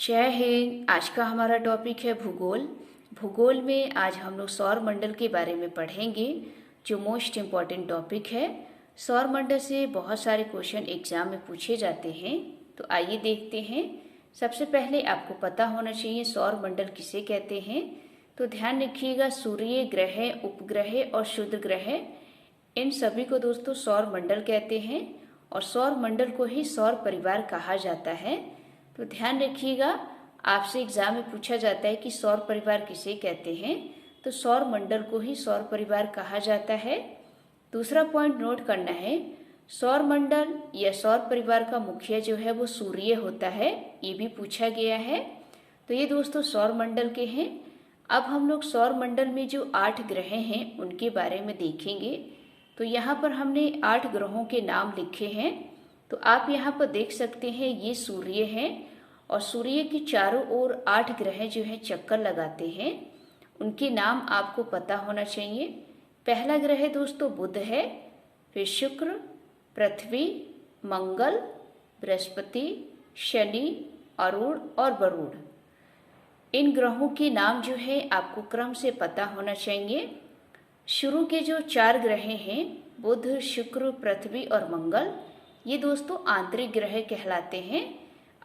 जय हिंद। आज का हमारा टॉपिक है भूगोल। भूगोल में आज हम लोग सौर मंडल के बारे में पढ़ेंगे, जो मोस्ट इम्पॉर्टेंट टॉपिक है। सौर मंडल से बहुत सारे क्वेश्चन एग्जाम में पूछे जाते हैं, तो आइए देखते हैं। सबसे पहले आपको पता होना चाहिए सौर मंडल किसे कहते हैं। तो ध्यान रखिएगा, सूर्य, ग्रह, उपग्रह और क्षुद्र ग्रह, इन सभी को दोस्तों सौर मंडल कहते हैं और सौर मंडल को ही सौर परिवार कहा जाता है। तो ध्यान रखिएगा, आपसे एग्जाम में पूछा जाता है कि सौर परिवार किसे कहते हैं, तो सौर मंडल को ही सौर परिवार कहा जाता है। दूसरा पॉइंट नोट करना है, सौर मंडल या सौर परिवार का मुखिया जो है वो सूर्य होता है, ये भी पूछा गया है। तो ये दोस्तों सौर मंडल के हैं। अब हम लोग सौर मंडल में जो 8 ग्रह हैं उनके बारे में देखेंगे। तो यहाँ पर हमने 8 ग्रहों के नाम लिखे हैं। तो आप यहाँ पर देख सकते हैं, ये सूर्य है और सूर्य के चारों ओर 8 ग्रह जो है चक्कर लगाते हैं। उनके नाम आपको पता होना चाहिए। पहला ग्रह दोस्तों बुध है, फिर शुक्र, पृथ्वी, मंगल, बृहस्पति, शनि, अरुण और वरुण। इन ग्रहों के नाम जो है आपको क्रम से पता होना चाहिए। शुरू के जो 4 ग्रह हैं, बुध, शुक्र, पृथ्वी और मंगल, ये दोस्तों आंतरिक ग्रह कहलाते हैं।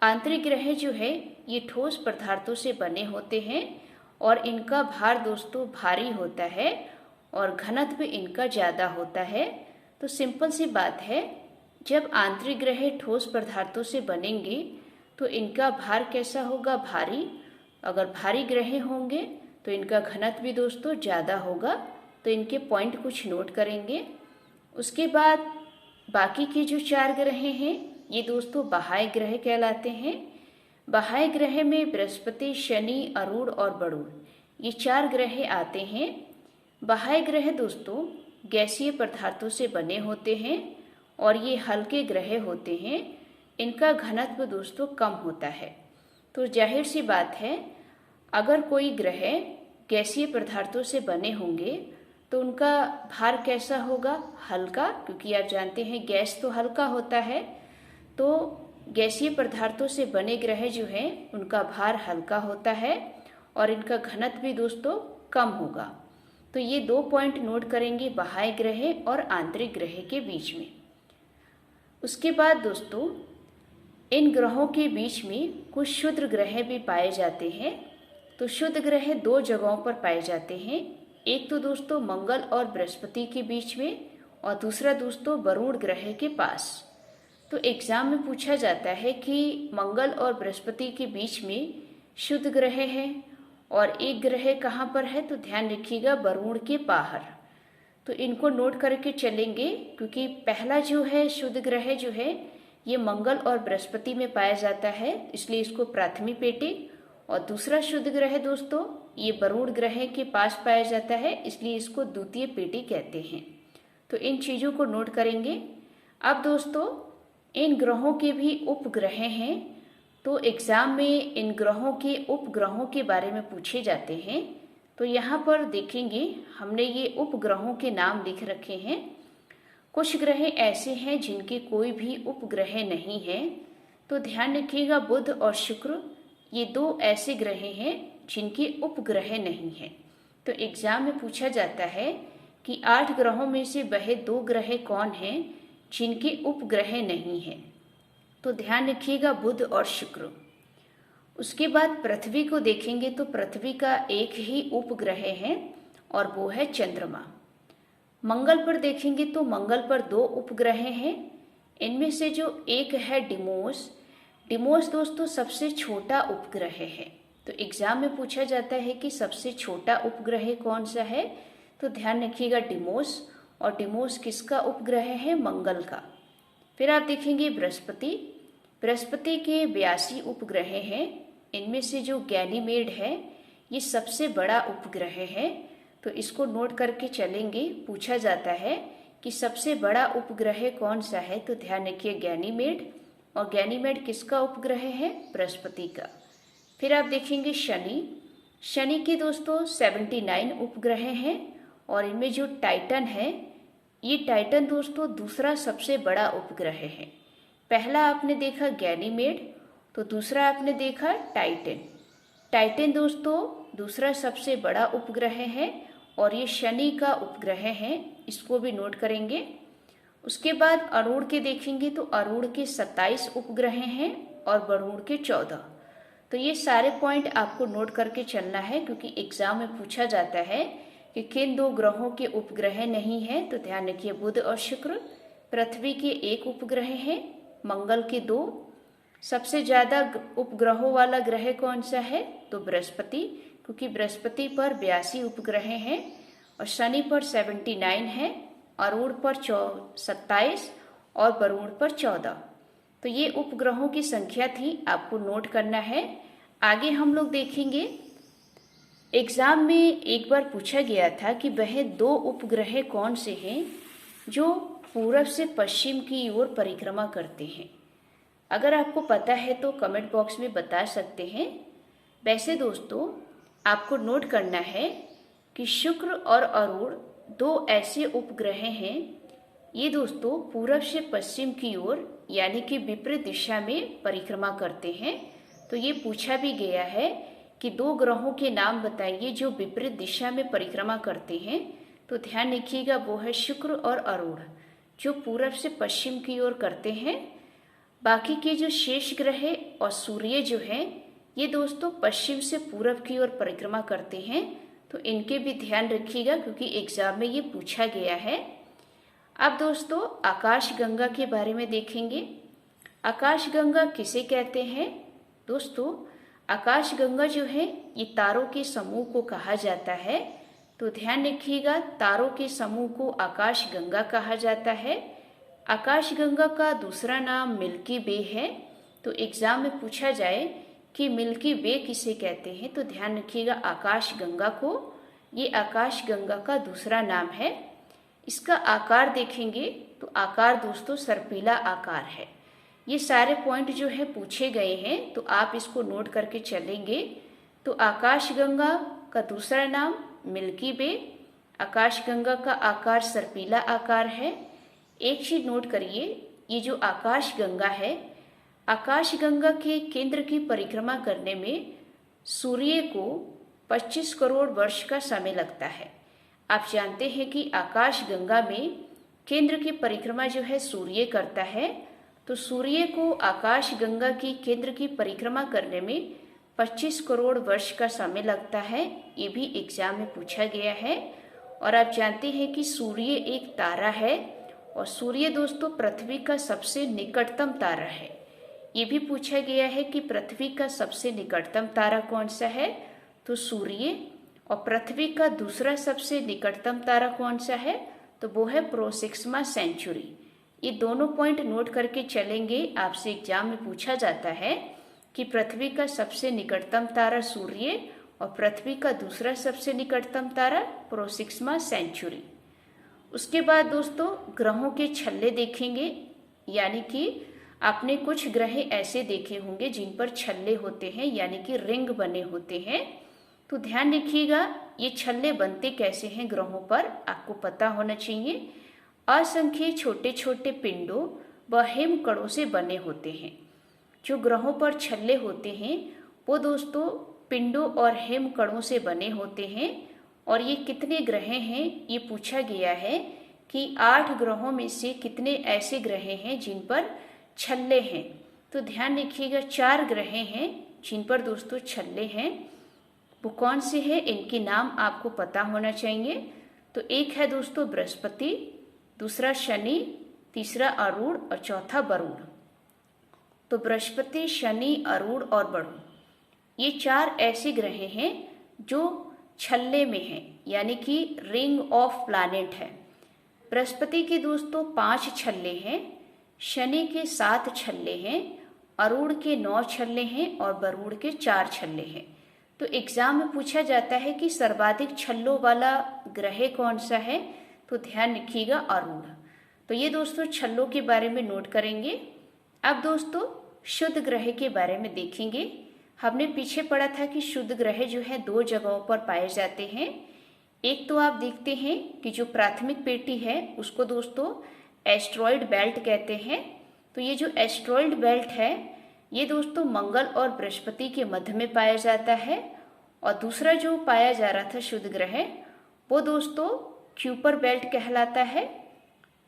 आंतरिक ग्रह जो है ये ठोस पदार्थों से बने होते हैं और इनका भार दोस्तों भारी होता है और घनत्व इनका ज़्यादा होता है। तो सिंपल सी बात है, जब आंतरिक ग्रह ठोस पदार्थों से बनेंगे तो इनका भार कैसा होगा, भारी। अगर भारी ग्रह होंगे तो इनका घनत्व भी दोस्तों ज़्यादा होगा। तो इनके पॉइंट कुछ नोट करेंगे। उसके बाद बाकी के जो 4 ग्रह हैं ये दोस्तों बाह्य ग्रह कहलाते हैं। बाह्य ग्रह में बृहस्पति, शनि, अरुण और वरुण, ये 4 ग्रह आते हैं। बाह्य ग्रह दोस्तों गैसीय पदार्थों से बने होते हैं और ये हल्के ग्रह होते हैं। इनका घनत्व दोस्तों कम होता है। तो जाहिर सी बात है, अगर कोई ग्रह गैसीय पदार्थों से बने होंगे तो उनका भार कैसा होगा, हल्का, क्योंकि आप जानते हैं गैस तो हल्का होता है। तो गैसीय पदार्थों से बने ग्रह जो हैं उनका भार हल्का होता है और इनका घनत्व भी दोस्तों कम होगा। तो ये 2 पॉइंट नोट करेंगे बाह्य ग्रह और आंतरिक ग्रह के बीच में। उसके बाद दोस्तों इन ग्रहों के बीच में कुछ क्षुद्र ग्रह भी पाए जाते हैं। तो क्षुद्र ग्रह 2 जगहों पर पाए जाते हैं। एक तो दोस्तों मंगल और बृहस्पति के बीच में और दूसरा दोस्तों वरुण ग्रह के पास। तो एग्जाम में पूछा जाता है कि मंगल और बृहस्पति के बीच में शुद्ध ग्रह है और एक ग्रह कहाँ पर है, तो ध्यान रखिएगा वरुण के बाहर। तो इनको नोट करके चलेंगे, क्योंकि पहला जो है शुद्ध ग्रह जो है ये मंगल और बृहस्पति में पाया जाता है, इसलिए इसको प्राथमिक पेटी। और दूसरा शुद्ध ग्रह दोस्तों ये वरुण ग्रह के पास पाया जाता है, इसलिए इसको द्वितीय पेटी कहते हैं। तो इन चीज़ों को नोट करेंगे। अब दोस्तों इन ग्रहों के भी उपग्रह हैं। तो एग्जाम में इन ग्रहों के उपग्रहों के बारे में पूछे जाते हैं। तो यहाँ पर देखेंगे, हमने ये उपग्रहों के नाम लिख रखे हैं। कुछ ग्रह ऐसे हैं जिनके कोई भी उपग्रह नहीं है। तो ध्यान रखिएगा, बुध और शुक्र ये 2 ऐसे ग्रह हैं जिनके उपग्रह नहीं हैं। तो एग्जाम में पूछा जाता है कि 8 ग्रहों में से वह 2 ग्रह कौन हैं जिनके उपग्रह नहीं हैं। तो ध्यान रखिएगा, बुध और शुक्र। उसके बाद पृथ्वी को देखेंगे तो पृथ्वी का एक ही उपग्रह है और वो है चंद्रमा। मंगल पर देखेंगे तो मंगल पर 2 उपग्रह हैं। इनमें से जो एक है डिमोस, डिमोस दोस्तों सबसे छोटा उपग्रह है। तो एग्जाम में पूछा जाता है कि सबसे छोटा उपग्रह कौन सा है, तो ध्यान रखिएगा डिमोस। और डिमोस किसका उपग्रह है, मंगल का। फिर आप देखेंगे बृहस्पति, बृहस्पति के 82 उपग्रह हैं। इनमें से जो गैनीमेड है ये सबसे बड़ा उपग्रह है। तो इसको नोट करके चलेंगे। पूछा जाता है कि सबसे बड़ा उपग्रह कौन सा है, तो ध्यान रखिए गैनीमेड। और गैनीमेड किसका उपग्रह है, बृहस्पति का। फिर आप देखेंगे शनि, शनि के दोस्तों 79 उपग्रह हैं और इनमें जो टाइटन है, ये टाइटन दोस्तों दूसरा सबसे बड़ा उपग्रह है। पहला आपने देखा गैनीमेड, तो दूसरा आपने देखा टाइटन। टाइटन दोस्तों दूसरा सबसे बड़ा उपग्रह है और ये शनि का उपग्रह है, इसको भी नोट करेंगे। उसके बाद अरूण के देखेंगे तो अरूण के 27 उपग्रह हैं और बरूण के 14। तो ये सारे पॉइंट आपको नोट करके चलना है, क्योंकि एग्जाम में पूछा जाता है कि किन दो ग्रहों के उपग्रह नहीं है। तो ध्यान रखिए, बुध और शुक्र। पृथ्वी के 1 उपग्रह हैं, मंगल के 2। सबसे ज्यादा उपग्रहों वाला ग्रह कौन सा है? तो बृहस्पति, क्योंकि बृहस्पति पर 82 उपग्रह हैं और शनि पर 79 है, अरूण पर 27 और बरूण पर 14। तो ये उपग्रहों की संख्या थी, आपको नोट करना है। आगे हम लोग देखेंगे, एग्जाम में एक बार पूछा गया था कि वह 2 उपग्रह कौन से हैं जो पूरब से पश्चिम की ओर परिक्रमा करते हैं। अगर आपको पता है तो कमेंट बॉक्स में बता सकते हैं। वैसे दोस्तों आपको नोट करना है कि शुक्र और अरूण 2 ऐसे उपग्रह हैं, ये दोस्तों पूरब से पश्चिम की ओर यानी कि विपरीत दिशा में परिक्रमा करते हैं। तो ये पूछा भी गया है कि 2 ग्रहों के नाम बताइए जो विपरीत दिशा में परिक्रमा करते हैं। तो ध्यान रखिएगा, वो है शुक्र और अरूण, जो पूरब से पश्चिम की ओर करते हैं। बाकी के जो शेष ग्रह और सूर्य जो है ये दोस्तों पश्चिम से पूरब की ओर परिक्रमा करते हैं। तो इनके भी ध्यान रखिएगा, क्योंकि एग्जाम में ये पूछा गया है। अब दोस्तों आकाशगंगा के बारे में देखेंगे। आकाशगंगा किसे कहते हैं? दोस्तों आकाशगंगा जो है ये तारों के समूह को कहा जाता है। तो ध्यान रखिएगा, तारों के समूह को आकाशगंगा कहा जाता है। आकाशगंगा का दूसरा नाम मिल्की वे है। तो एग्जाम में पूछा जाए कि मिल्की वे किसे कहते हैं, तो ध्यान रखिएगा आकाशगंगा को, ये आकाशगंगा का दूसरा नाम है। इसका आकार देखेंगे तो आकार दोस्तों सर्पिला आकार है। ये सारे पॉइंट जो है पूछे गए हैं, तो आप इसको नोट करके चलेंगे। तो आकाशगंगा का दूसरा नाम मिल्की वे, आकाशगंगा का आकार सर्पिला आकार है। एक चीज नोट करिए, ये जो आकाशगंगा है, आकाशगंगा के केंद्र की परिक्रमा करने में सूर्य को 25 करोड़ वर्ष का समय लगता है। आप जानते हैं कि आकाशगंगा में केंद्र की परिक्रमा जो है सूर्य करता है। तो सूर्य को आकाशगंगा की केंद्र की परिक्रमा करने में 25 करोड़ वर्ष का समय लगता है। ये भी एग्जाम में पूछा गया है। और आप जानते हैं कि सूर्य एक तारा है और सूर्य दोस्तों पृथ्वी का सबसे निकटतम तारा है। ये भी पूछा गया है कि पृथ्वी का सबसे निकटतम तारा कौन सा है? तो सूर्य। और पृथ्वी का दूसरा सबसे निकटतम तारा कौन सा है? तो वो है प्रोक्सिमा सेंचुरी। ये दोनों पॉइंट नोट करके चलेंगे, आपसे एग्जाम में पूछा जाता है कि पृथ्वी का सबसे निकटतम तारा सूर्य और पृथ्वी का दूसरा सबसे निकटतम तारा प्रोक्सिमा सेंचुरी। उसके बाद दोस्तों ग्रहों के छल्ले देखेंगे, यानी कि आपने कुछ ग्रह ऐसे देखे होंगे जिन पर छल्ले होते हैं, यानी कि रिंग बने होते हैं। तो ध्यान रखिएगा, ये छल्ले बनते कैसे हैं ग्रहों पर, आपको पता होना चाहिए। असंख्य छोटे छोटे पिंडों व हिमकणों से बने होते हैं। जो ग्रहों पर छल्ले होते हैं वो दोस्तों पिंडों और हिमकणों से बने होते हैं। और ये कितने ग्रह हैं ये पूछा गया है कि 8 ग्रहों में से कितने ऐसे ग्रह हैं जिन पर छल्ले हैं। तो ध्यान रखिएगा 4 ग्रह हैं जिन पर दोस्तों छल्ले हैं। वो कौन से हैं, इनके नाम आपको पता होना चाहिए। तो एक है दोस्तों बृहस्पति, दूसरा शनि, तीसरा अरूण और चौथा वरुण। तो बृहस्पति, शनि, अरूण और वरुण, ये 4 ऐसे ग्रह हैं जो छल्ले में हैं, यानी कि रिंग ऑफ प्लैनेट है। बृहस्पति के दोस्तों 5 छल्ले हैं, शनि के 7 छल्ले हैं, अरूण के 9 छल्ले हैं और वरुण के 4 छल्ले हैं। तो एग्जाम में पूछा जाता है कि सर्वाधिक छल्लों वाला ग्रह कौन सा है, तो ध्यान रखिएगा अरूण। तो ये दोस्तों छल्लों के बारे में नोट करेंगे। अब दोस्तों शुद्ध ग्रह के बारे में देखेंगे। हमने पीछे पढ़ा था कि शुद्ध ग्रह जो है 2 जगहों पर पाए जाते हैं। एक तो आप देखते हैं कि जो प्राथमिक पेटी है उसको दोस्तों एस्ट्रॉयड बेल्ट कहते हैं। तो ये जो एस्ट्रॉयड बेल्ट है ये दोस्तों मंगल और बृहस्पति के मध्य में पाया जाता है। और दूसरा जो पाया जा रहा था शुद्ध ग्रह, वो दोस्तों क्यूपर बेल्ट कहलाता है।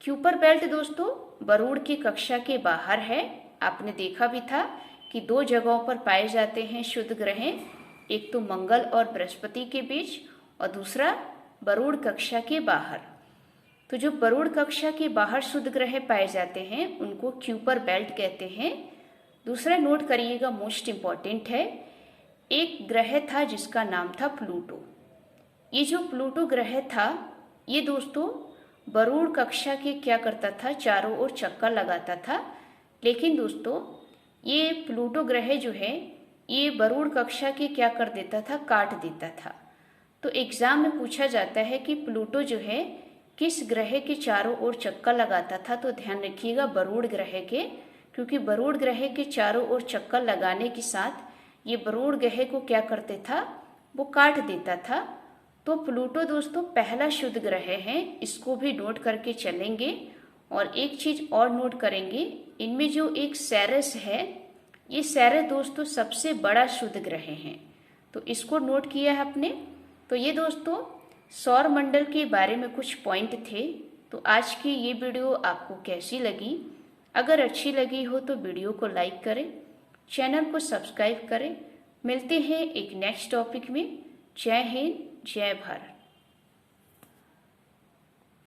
क्यूपर बेल्ट दोस्तों बरूड़ की कक्षा के बाहर है। आपने देखा भी था कि दो जगहों पर पाए जाते हैं शुद्ध ग्रह, एक तो मंगल और बृहस्पति के बीच और दूसरा बरूड़ कक्षा के बाहर। तो जो बरूड़ कक्षा के बाहर शुद्ध ग्रह पाए जाते हैं उनको क्यूपर बेल्ट कहते हैं। दूसरा नोट करिएगा, मोस्ट इम्पॉर्टेंट है, एक ग्रह था जिसका नाम था प्लूटो। ये जो प्लूटो ग्रह था ये दोस्तों बरूड़ कक्षा के क्या करता था, चारों ओर चक्कर लगाता था। लेकिन दोस्तों ये प्लूटो ग्रह जो है ये बरूड़ कक्षा के क्या कर देता था, काट देता था। तो एग्जाम में पूछा जाता है कि प्लूटो जो है किस ग्रह के चारों ओर चक्कर लगाता था। तो ध्यान रखिएगा बरूड़ ग्रह के, क्योंकि बरूड़ ग्रह के चारों ओर चक्कर लगाने के साथ ये बरूड़ ग्रह को क्या करते था, वो काट देता था। तो प्लूटो दोस्तों पहला शुद्ध ग्रह है, इसको भी नोट करके चलेंगे। और एक चीज और नोट करेंगे, इनमें जो एक सेरेस है, ये सेरेस दोस्तों सबसे बड़ा शुद्ध ग्रह है। तो इसको नोट किया है आपने। तो ये दोस्तों सौर मंडल के बारे में कुछ पॉइंट थे। तो आज की ये वीडियो आपको कैसी लगी? अगर अच्छी लगी हो तो वीडियो को लाइक करें, चैनल को सब्सक्राइब करें। मिलते हैं एक नेक्स्ट टॉपिक में। जय हिंद, जय भारत।